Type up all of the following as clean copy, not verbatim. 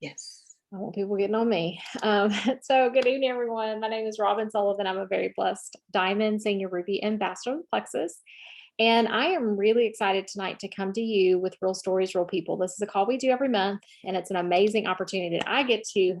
Yes. I want people getting on me. So, good evening, everyone. My name is Robin Sullivan. I'm a very blessed Diamond Senior Ruby Ambassador with Plexus. And I am really excited tonight to come to you with Real Stories, Real People. This is a call we do every month, and it's an amazing opportunity that I get to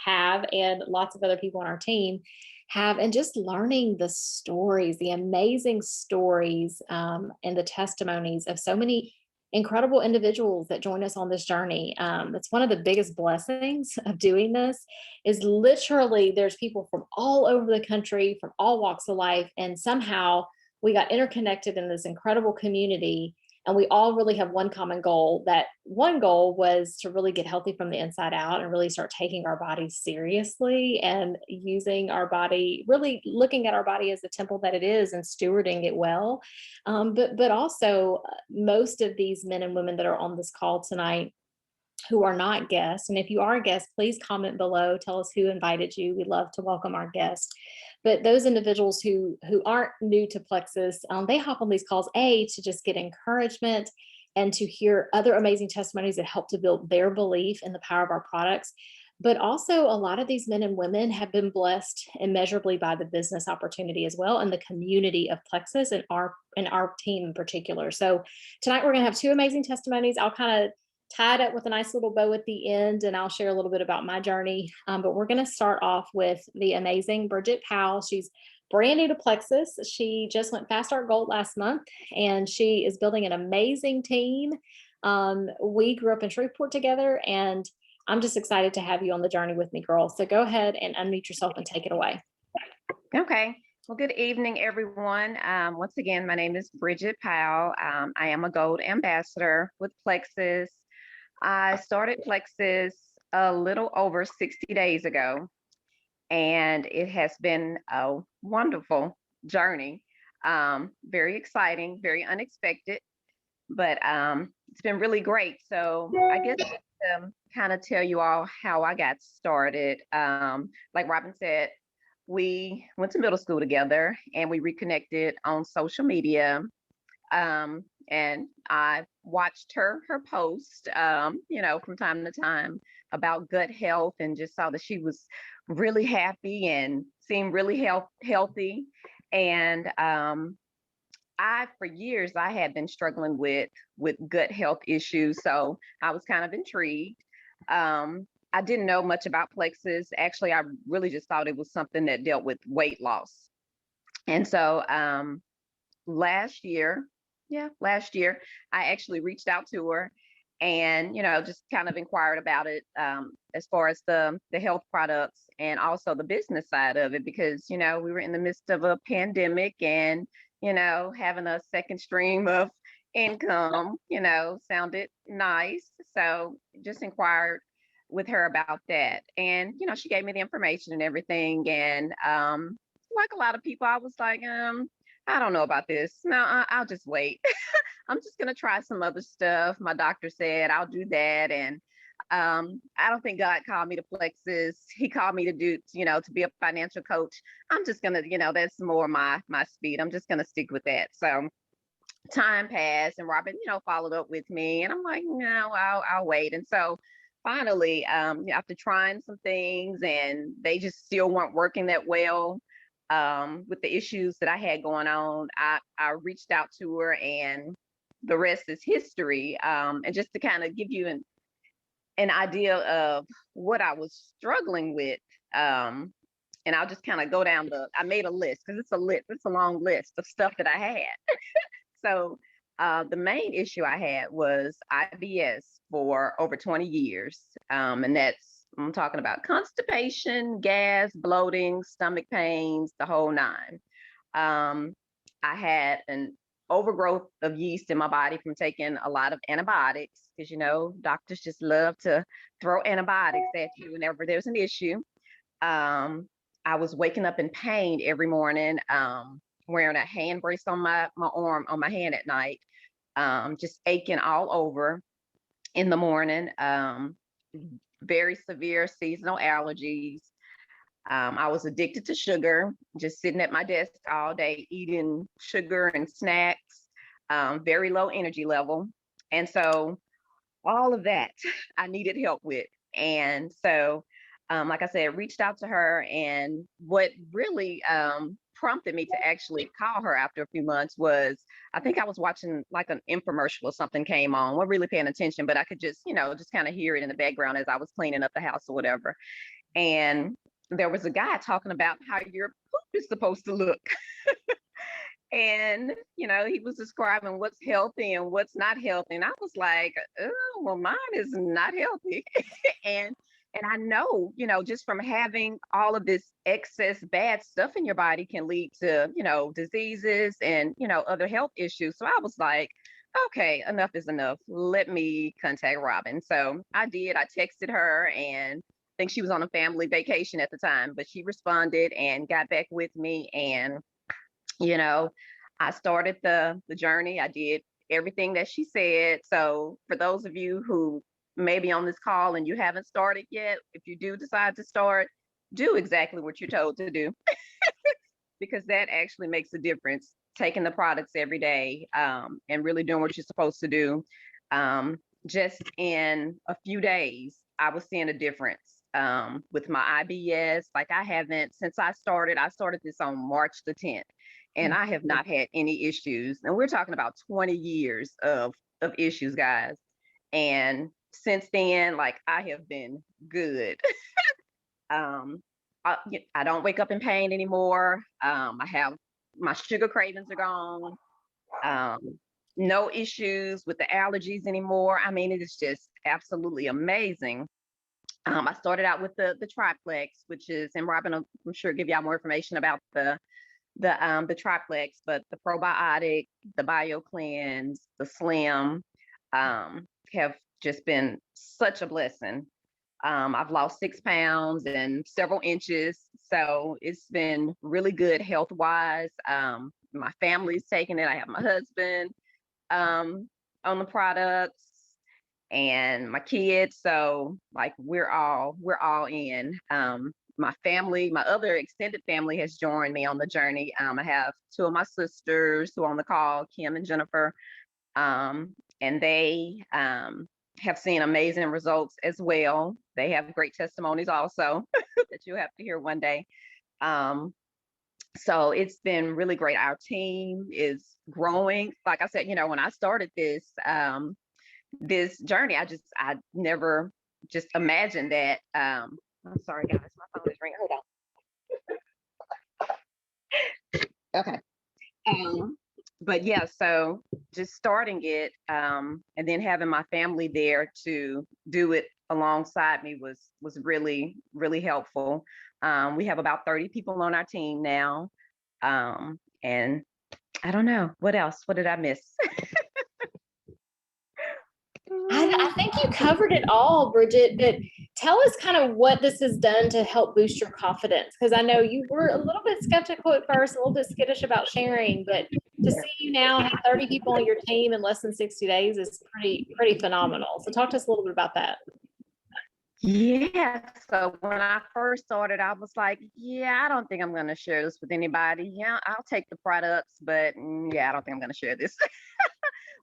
have, and lots of other people on our team have, and just learning the stories, the amazing stories, and the testimonies of so many incredible individuals that join us on this journey. It's one of the biggest blessings of doing this is literally there's people from all over the country, from all walks of life, and somehow we got interconnected in this incredible community, and we all really have one common goal. That one goal was to really get healthy from the inside out and really start taking our bodies seriously and using our body, really looking at our body as the temple that it is and stewarding it well. But also most of these men and women that are on this call tonight who are not guests. And if you are a guest, please comment below. Tell us who invited you. We love to welcome our guests. But those individuals who aren't new to Plexus, they hop on these calls to just get encouragement and to hear other amazing testimonies that help to build their belief in the power of our products. But also, a lot of these men and women have been blessed immeasurably by the business opportunity as well, and the community of Plexus and our team in particular. So tonight we're going to have two amazing testimonies. I'll kind of tied up with a nice little bow at the end, and I'll share a little bit about my journey. But we're going to start off with the amazing Bridget Powell. She's brand new to Plexus. She just went Fast Start Gold last month, and she is building an amazing team. We grew up in Shreveport together, and I'm just excited to have you on the journey with me, girl. So go ahead and unmute yourself and take it away. Okay. Well, good evening, everyone. Once again, my name is Bridget Powell. I am a Gold Ambassador with Plexus. I started Plexus a little over 60 days ago, and it has been a wonderful journey. Very exciting, very unexpected, but it's been really great. So I guess to kind of tell you all how I got started. Like Robin said, we went to middle school together and we reconnected on social media. And I watched her post, from time to time about gut health, and just saw that she was really happy and seemed really healthy. And for years, I had been struggling with gut health issues, so I was kind of intrigued. I didn't know much about Plexus. Actually, I really just thought it was something that dealt with weight loss. And so last year, I actually reached out to her and, just kind of inquired about it, as far as the health products and also the business side of it, because, we were in the midst of a pandemic and, having a second stream of income, sounded nice. So just inquired with her about that. And, she gave me the information and everything. And like a lot of people, I was like, I don't know about this. No, I'll just wait. I'm just going to try some other stuff. My doctor said I'll do that. And I don't think God called me to Plexus. He called me to to be a financial coach. I'm just going to, that's more my speed. I'm just going to stick with that. So time passed and Robin, followed up with me. And I'm like, no, I'll wait. And so finally, after trying some things and they just still weren't working that well, with the issues that I had going on, I reached out to her, and the rest is history. And just to kind of give you an idea of what I was struggling with, and I'll just kind of go down I made a list because it's a long list of stuff that I had. So the main issue I had was IBS for over 20 years. And I'm talking about constipation, gas, bloating, stomach pains, the whole nine. I had an overgrowth of yeast in my body from taking a lot of antibiotics, because, doctors just love to throw antibiotics at you whenever there's an issue. I was waking up in pain every morning, wearing a hand brace on my arm, on my hand at night, just aching all over in the morning. Very severe seasonal allergies. I was addicted to sugar, just sitting at my desk all day, eating sugar and snacks, very low energy level. And so all of that I needed help with. And so, like I said, reached out to her. And what really prompted me to actually call her after a few months was, I think I was watching like an infomercial or something came on. Wasn't really paying attention, but I could just, just kind of hear it in the background as I was cleaning up the house or whatever. And there was a guy talking about how your poop is supposed to look. And, he was describing what's healthy and what's not healthy. And I was like, oh, well, mine is not healthy. and and I know, just from having all of this excess bad stuff in your body can lead to, diseases and, other health issues. So I was like, okay, enough is enough. Let me contact Robin. So I did. I texted her, and I think she was on a family vacation at the time, but she responded and got back with me. And you know, I started the journey. I did everything that she said. So for those of you who may be on this call and you haven't started yet, if you do decide to start, do exactly what you're told to do, because that actually makes a difference. Taking the products every day, and really doing what you're supposed to do. Just in a few days, I was seeing a difference with my IBS. Like, I haven't, since I started this on March the 10th, and I have not had any issues. And we're talking about 20 years of issues, guys. And since then, like, I have been good. um, I don't wake up in pain anymore. I have, my sugar cravings are gone. Um, no issues with the allergies anymore. I mean, it is just absolutely amazing. I started out with the triplex, which is, and Robin will, I'm sure, give y'all more information about the triplex, but the probiotic, the bio cleanse, the slim, have just been such a blessing. I've lost 6 pounds and several inches, so it's been really good health wise. My family's taking it. I have my husband on the products, and my kids. So, like, we're all in. My family, my other extended family, has joined me on the journey. I have two of my sisters who are on the call, Kim and Jennifer, and they have seen amazing results as well. They have great testimonies also that you'll have to hear one day. Um, so it's been really great. Our team is growing. Like I said, when I started this journey, I never just imagined that. I'm sorry, guys, my phone is ringing. Hold on. Okay. But yeah, so just starting it, and then having my family there to do it alongside me was really, really helpful. We have about 30 people on our team now. And I don't know what else. What did I miss? I think you covered it all, Bridget, but tell us kind of what this has done to help boost your confidence. Because I know you were a little bit skeptical at first, a little bit skittish about sharing, but to see you now have 30 people on your team in less than 60 days is pretty phenomenal. So talk to us a little bit about that. Yeah, so when I first started, I was like, yeah, I don't think I'm going to share this with anybody. Yeah, I'll take the products, but yeah, I don't think I'm going to share this.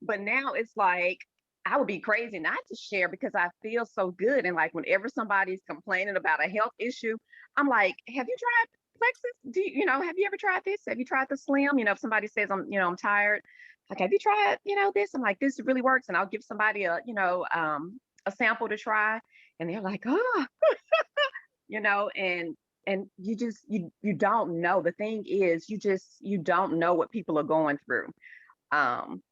But now it's like, I would be crazy not to share, because I feel so good. And like, whenever somebody's complaining about a health issue, I'm like, have you tried Plexus? Have you ever tried this? Have you tried the Slim? If somebody says I'm tired, like, have you tried, this? I'm like, this really works. And I'll give somebody a sample to try, and they're like, oh, and you don't know. The thing is, you don't know what people are going through,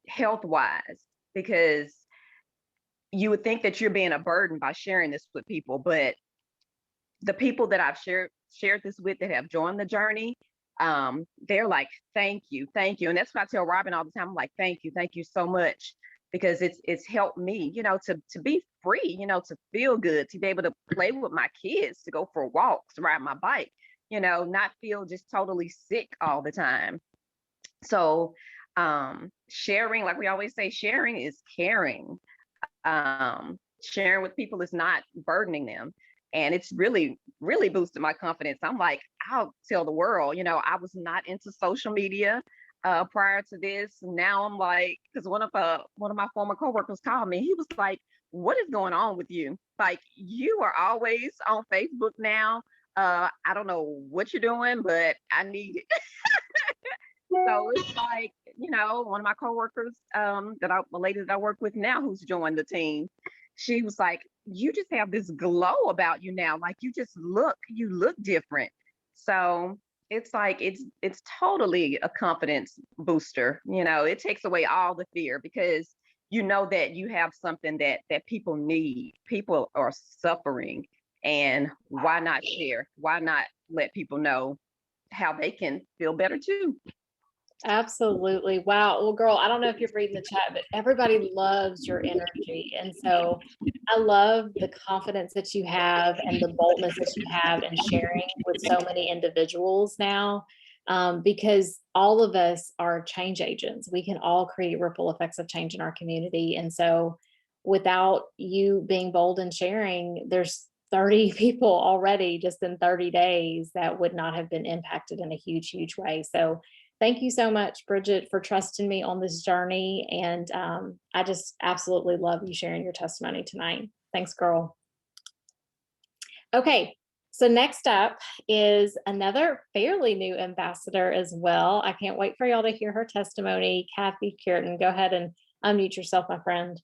health wise, because you would think that you're being a burden by sharing this with people, but the people that I've shared this with that have joined the journey, they're like, thank you, and that's what I tell Robin all the time. I'm like, thank you so much, because it's helped me, to be free, to feel good, to be able to play with my kids, to go for walks, ride my bike, not feel just totally sick all the time. So sharing, like we always say, sharing is caring. Sharing with people is not burdening them. And it's really, really boosted my confidence. I'm like, I'll tell the world, I was not into social media prior to this. Now I'm like, because one of my former coworkers called me. He was like, what is going on with you? Like, you are always on Facebook now. I don't know what you're doing, but I need it. So it's like, one of my coworkers, a lady that I work with now who's joined the team, she was like, you just have this glow about you now. Like, you look different. So it's like it's totally a confidence booster. It takes away all the fear because you know that you have something that people need. People are suffering, and why not share? Why not let people know how they can feel better too? Absolutely. Wow. Well, girl, I don't know if you're reading the chat, but everybody loves your energy. And so I love the confidence that you have and the boldness that you have in sharing with so many individuals now, because all of us are change agents. We can all create ripple effects of change in our community. And so without you being bold and sharing, there's 30 people already just in 30 days that would not have been impacted in a huge, huge way. So thank you so much, Bridget, for trusting me on this journey. And I just absolutely love you sharing your testimony tonight. Thanks, girl. Okay, so next up is another fairly new ambassador as well. I can't wait for y'all to hear her testimony. Cathy Clayton, go ahead and unmute yourself, my friend.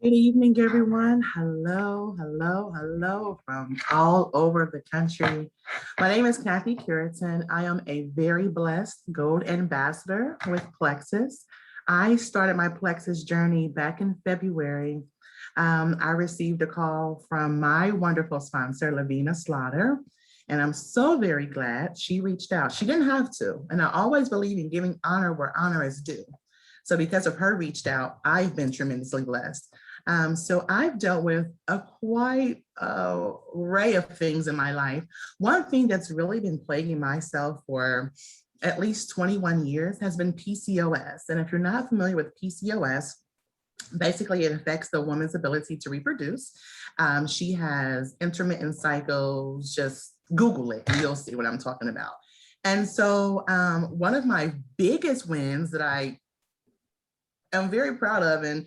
Good evening, everyone. Hello, hello, hello from all over the country. My name is Cathy Clayton. I am a very blessed gold ambassador with Plexus. I started my Plexus journey back in February. I received a call from my wonderful sponsor, Lavina Slaughter, and I'm so very glad she reached out. She didn't have to, and I always believe in giving honor where honor is due. So because of her reached out, I've been tremendously blessed. So I've dealt with a quite array of things in my life. One thing that's really been plaguing myself for at least 21 years has been PCOS. And if you're not familiar with PCOS, basically it affects the woman's ability to reproduce. She has intermittent cycles. Just Google it and you'll see what I'm talking about. And so one of my biggest wins that I am very proud of, and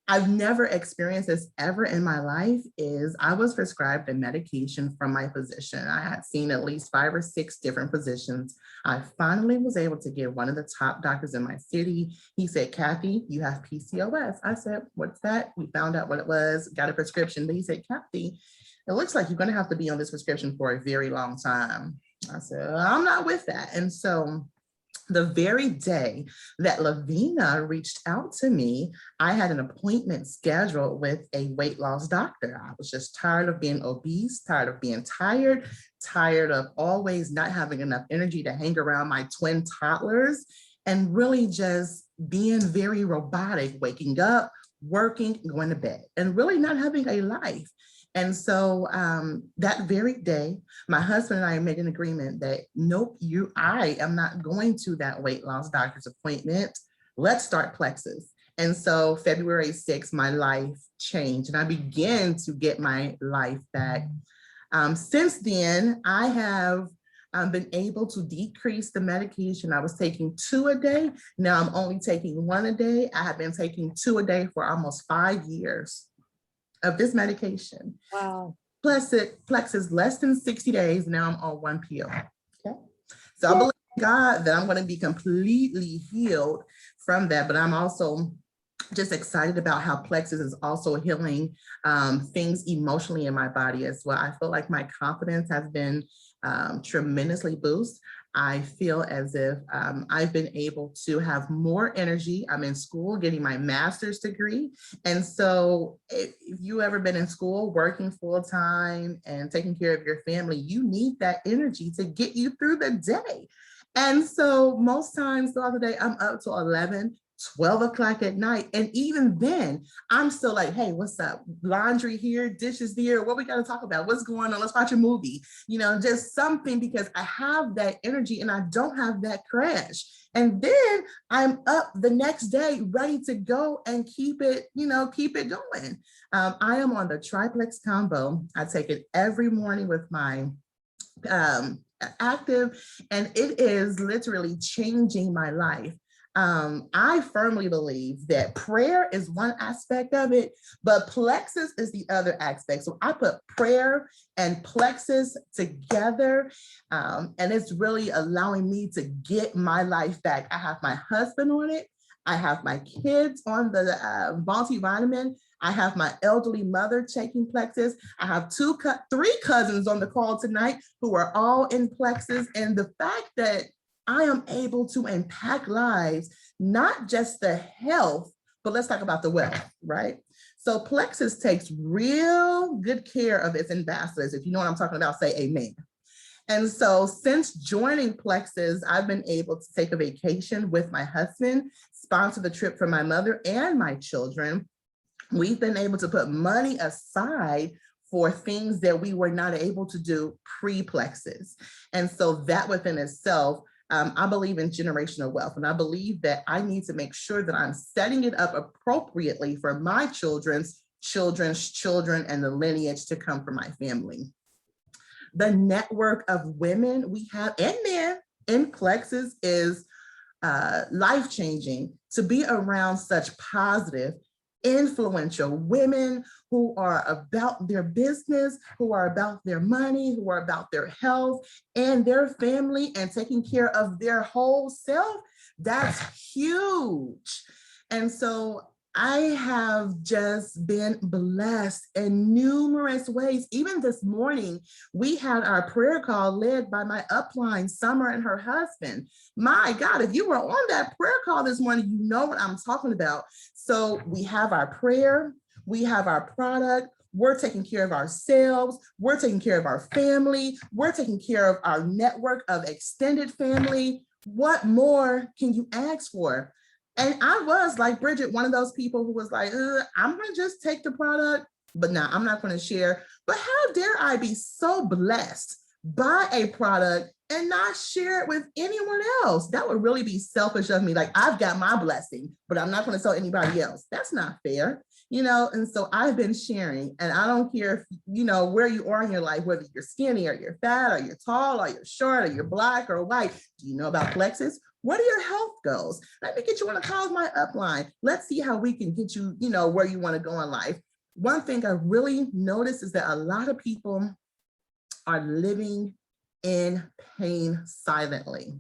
I've never experienced this ever in my life, is I was prescribed a medication from my physician. I had seen at least 5 or 6 different physicians. I finally was able to get one of the top doctors in my city. He said, Cathy, you have PCOS. I said, what's that? We found out what it was, got a prescription. But he said, Cathy, it looks like you're going to have to be on this prescription for a very long time. I said, I'm not with that. And so the very day that Lavina reached out to me, I had an appointment scheduled with a weight loss doctor. I was just tired of being obese, tired of being tired of always not having enough energy to hang around my twin toddlers, and really just being very robotic, waking up, working, going to bed, and really not having a life. And so that very day, my husband and I made an agreement that, nope, I am not going to that weight loss doctor's appointment. Let's start Plexus. And so February 6th, my life changed and I began to get my life back. Since then, I have been able to decrease the medication. I was taking 2 a day. Now I'm only taking 1 a day. I have been taking 2 a day for almost 5 years of this medication. Wow. Plus Plexus less than 60 days. Now I'm on 1 pill. Okay. So I believe in God that I'm going to be completely healed from that. But I'm also just excited about how Plexus is also healing things emotionally in my body as well. I feel like my confidence has been tremendously boosted. I feel as if I've been able to have more energy. I'm in school getting my master's degree. And so if you ever been in school working full time and taking care of your family, you need that energy to get you through the day. And so most times throughout the day, I'm up to 11, 12 o'clock at night. And even then, I'm still like, hey, what's up? Laundry here, dishes there. What we got to talk about? What's going on? Let's watch a movie. Just something, because I have that energy and I don't have that crash. And then I'm up the next day ready to go and keep it going. I am on the triplex combo. I take it every morning with my active, and it is literally changing my life. I firmly believe that prayer is one aspect of it, but plexus is the other aspect. So I put prayer and plexus together, and it's really allowing me to get my life back. I have my husband on it. I have my kids on the multivitamin. I have my elderly mother taking plexus. I have three cousins on the call tonight who are all in plexus. And the fact that I am able to impact lives, not just the health, but let's talk about the wealth, right? So plexus takes real good care of its ambassadors. If you know what I'm talking about, say amen. And so since joining Plexus, I've been able to take a vacation with my husband, sponsor the trip for my mother and my children. We've been able to put money aside for things that we were not able to do pre-Plexus. And so that within itself, I believe in generational wealth, and I believe that I need to make sure that I'm setting it up appropriately for my children's children and the lineage to come from my family. The network of women we have and men in Plexus is life-changing. To be around such positive, influential women who are about their business, who are about their money, who are about their health and their family and taking care of their whole self, that's huge. And so I have just been blessed in numerous ways. Even this morning, we had our prayer call led by my upline, Summer, and her husband. My God, if you were on that prayer call this morning, you know what I'm talking about. So we have our prayer, we have our product, we're taking care of ourselves, we're taking care of our family, we're taking care of our network of extended family. What more can you ask for? And I was like Bridget, one of those people who was like, I'm gonna just take the product, but no, I'm not gonna share. But how dare I be so blessed by a product and not share it with anyone else? That would really be selfish of me. Like, I've got my blessing, but I'm not gonna tell anybody else. That's not fair, you know? And so I've been sharing, and I don't care if, you know, where you are in your life, whether you're skinny or you're fat or you're tall or you're short or you're black or white. Do you know about Plexus? What are your health goals? Let me get you on a call with my upline. Let's see how we can get you, you know, where you want to go in life. One thing I really noticed is that a lot of people are living in pain silently.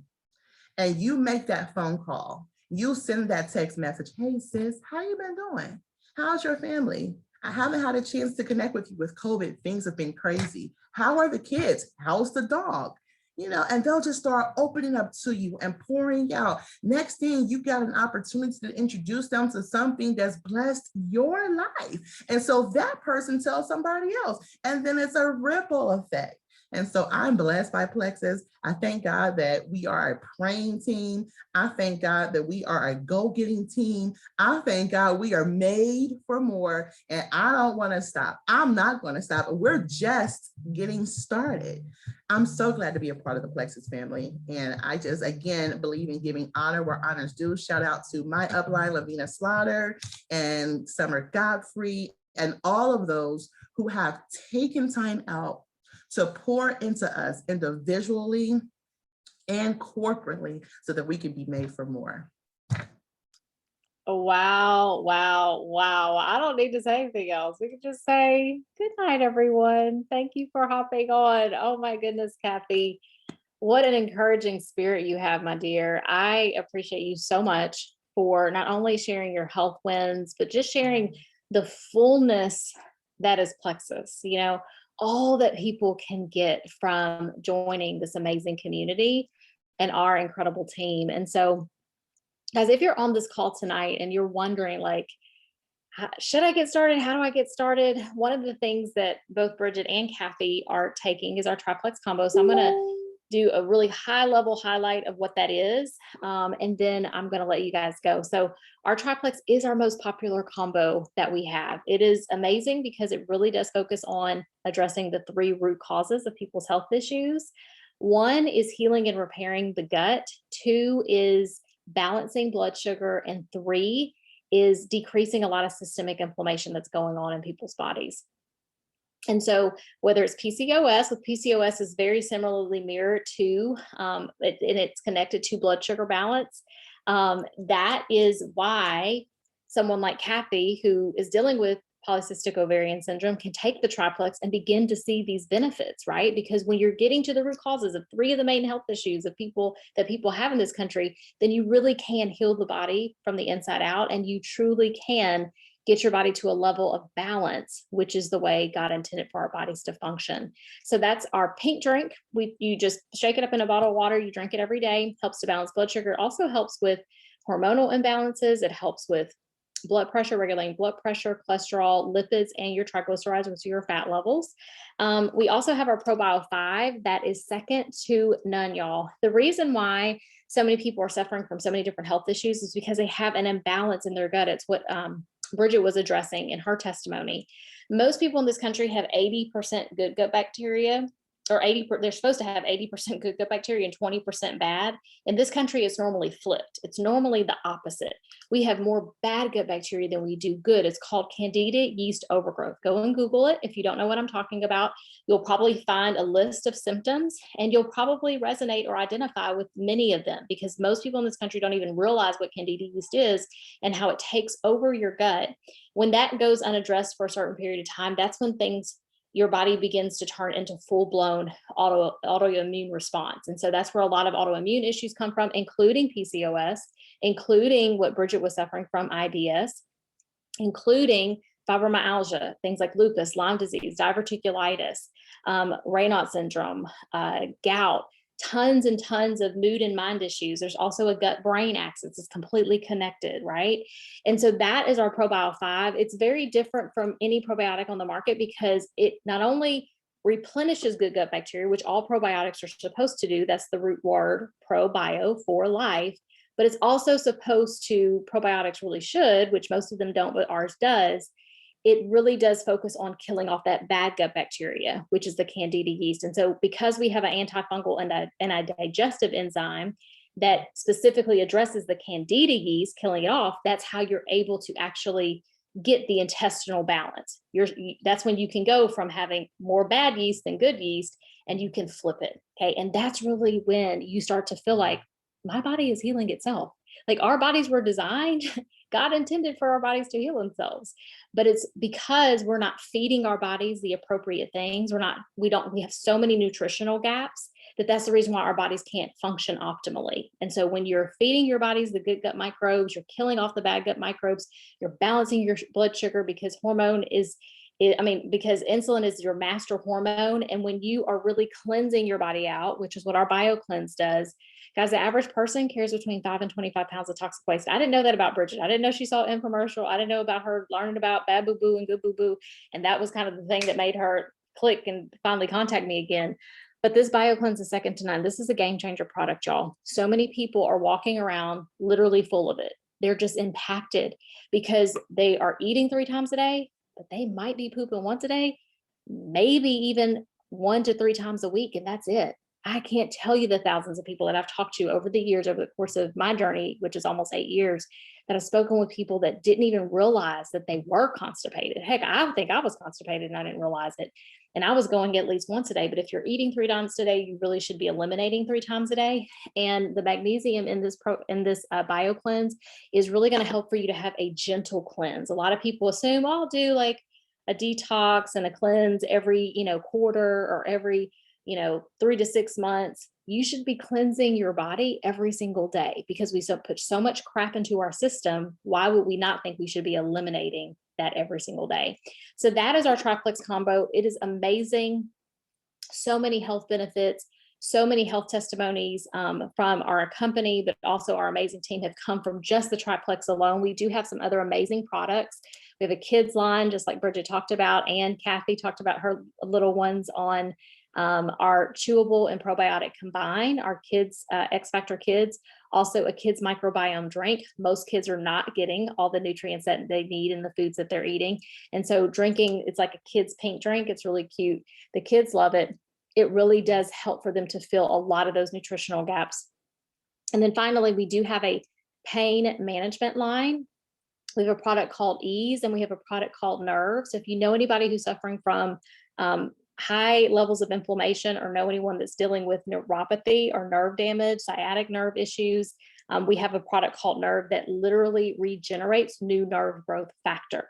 And you make that phone call, you send that text message, hey sis, how you been doing? How's your family? I haven't had a chance to connect with you with COVID. Things have been crazy. How are the kids? How's the dog? You know, and they'll just start opening up to you and pouring out. Next thing, you got an opportunity to introduce them to something that's blessed your life. And so that person tells somebody else, and then it's a ripple effect. And so I'm blessed by Plexus. I thank God that we are a praying team. I thank God that we are a go-getting team. I thank God we are made for more, and I don't want to stop. I'm not going to stop. We're just getting started. I'm so glad to be a part of the Plexus family. And I just, again, believe in giving honor where honor's due. Shout out to my upline, Lavina Slaughter and Summer Godfrey, and all of those who have taken time out to pour into us individually and corporately so that we can be made for more. Wow, wow, wow. I don't need to say anything else. We can just say good night, everyone. Thank you for hopping on. Oh my goodness, Cathy. What an encouraging spirit you have, my dear. I appreciate you so much for not only sharing your health wins, but just sharing the fullness that is Plexus, you know, all that people can get from joining this amazing community and our incredible team. And so, guys, if you're on this call tonight and you're wondering, like, should I get started? How do I get started? One of the things that both Bridget and Cathy are taking is our triplex combo. So I'm going to do a really high level highlight of what that is. And then I'm going to let you guys go. So our triplex is our most popular combo that we have. It is amazing because it really does focus on addressing the 3 root causes of people's health issues. 1 is healing and repairing the gut. 2 is balancing blood sugar. And 3 is decreasing a lot of systemic inflammation that's going on in people's bodies. And so whether it's PCOS, with PCOS is very similarly mirrored to, and it's connected to blood sugar balance. That is why someone like Cathy, who is dealing with polycystic ovarian syndrome, can take the triplex and begin to see these benefits, right? Because when you're getting to the root causes of 3 of the main health issues of people have in this country, then you really can heal the body from the inside out, and you truly can get your body to a level of balance, which is the way God intended for our bodies to function. So that's our pink drink. You just shake it up in a bottle of water, you drink it every day, helps to balance blood sugar, also helps with hormonal imbalances. It helps with blood pressure, regulating blood pressure, cholesterol, lipids, and your triglycerides, which are your fat levels. We also have our ProBio 5 that is second to none, y'all. The reason why so many people are suffering from so many different health issues is because they have an imbalance in their gut. It's what Bridget was addressing in her testimony. Most people in this country have 80% good gut bacteria, or they're supposed to have 80% good gut bacteria and 20% bad. In this country, it's normally flipped. It's normally the opposite. We have more bad gut bacteria than we do good. It's called Candida yeast overgrowth. Go and Google it. If you don't know what I'm talking about, you'll probably find a list of symptoms, and you'll probably resonate or identify with many of them, because most people in this country don't even realize what Candida yeast is and how it takes over your gut. When that goes unaddressed for a certain period of time, that's when your body begins to turn into full-blown autoimmune response. And so that's where a lot of autoimmune issues come from, including PCOS, including what Bridget was suffering from, IBS, including fibromyalgia, things like lupus, Lyme disease, diverticulitis, Raynaud syndrome, gout, tons and tons of mood and mind issues. There's also a gut-brain axis. It's completely connected, right? And so that is our ProBio 5. It's very different from any probiotic on the market because it not only replenishes good gut bacteria, which all probiotics are supposed to do. That's the root word, probio, for life. But it's also supposed to, probiotics really should, which most of them don't, but ours does. It really does focus on killing off that bad gut bacteria, which is the Candida yeast. And so because we have an antifungal and a digestive enzyme that specifically addresses the Candida yeast, killing it off, that's how you're able to actually get the intestinal balance. That's when you can go from having more bad yeast than good yeast, and you can flip it. Okay. And that's really when you start to feel like my body is healing itself. Like our bodies were designed, God intended for our bodies to heal themselves, but it's because we're not feeding our bodies the appropriate things. We have so many nutritional gaps that's the reason why our bodies can't function optimally. And so when you're feeding your bodies the good gut microbes, you're killing off the bad gut microbes, you're balancing your blood sugar, because because insulin is your master hormone. And when you are really cleansing your body out, which is what our BioCleanse does, guys, the average person carries between 5 and 25 pounds of toxic waste. I didn't know that about Bridget. I didn't know she saw an infomercial. I didn't know about her learning about bad boo boo and good boo boo. And that was kind of the thing that made her click and finally contact me again. But this BioCleanse is second to none. This is a game changer product, y'all. So many people are walking around literally full of it. They're just impacted because they are eating 3 times a day, but they might be pooping once a day, maybe even 1 to 3 times a week, and that's it. I can't tell you the thousands of people that I've talked to over the years, over the course of my journey, which is almost 8 years, that I've spoken with people that didn't even realize that they were constipated. Heck, I think I was constipated and I didn't realize it. And I was going at least once a day, but if you're eating 3 times a day, you really should be eliminating 3 times a day. And the magnesium in this BioCleanse is really going to help for you to have a gentle cleanse. A lot of people assume, I'll do like a detox and a cleanse every, quarter or every 3 to 6 months. You should be cleansing your body every single day, because we put so much crap into our system. Why would we not think we should be eliminating that every single day? So that is our triplex combo. It is amazing. So many health benefits, so many health testimonies from our company, but also our amazing team have come from just the triplex alone. We do have some other amazing products. We have a kids line, just like Bridget talked about, and Cathy talked about her little ones on our chewable and probiotic combine, our kids, X Factor Kids, also a kids microbiome drink. Most kids are not getting all the nutrients that they need in the foods that they're eating. And so drinking, it's like a kid's pink drink. It's really cute. The kids love it. It really does help for them to fill a lot of those nutritional gaps. And then finally, we do have a pain management line. We have a product called Ease, and we have a product called Nerve. So if you know anybody who's suffering from high levels of inflammation, or know anyone that's dealing with neuropathy or nerve damage, sciatic nerve issues, We have a product called Nerve that literally regenerates new nerve growth factor.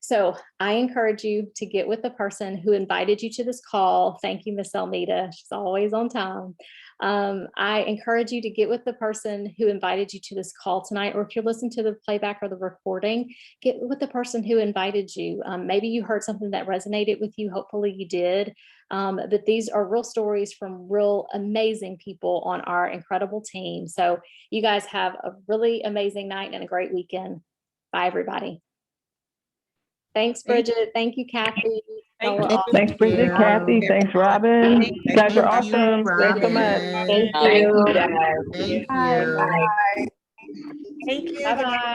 So I encourage you to get with the person who invited you to this call. Thank you, Miss Almeida. She's always on time. I encourage you to get with the person who invited you to this call tonight, or if you're listening to the playback or the recording, get with the person who invited you. Maybe you heard something that resonated with you. Hopefully you did. But these are real stories from real amazing people on our incredible team. So you guys have a really amazing night and a great weekend. Bye, everybody. Thanks, Bridget. Thank you, Kathy. Thank Y'all are you. awesome. Thanks, Bridget, Kathy. Thanks, Robin. You guys are Thank you, awesome. Thanks so much. Robin. Thank Thank you. you, guys. Thank Bye. you. Thank you. Bye-bye.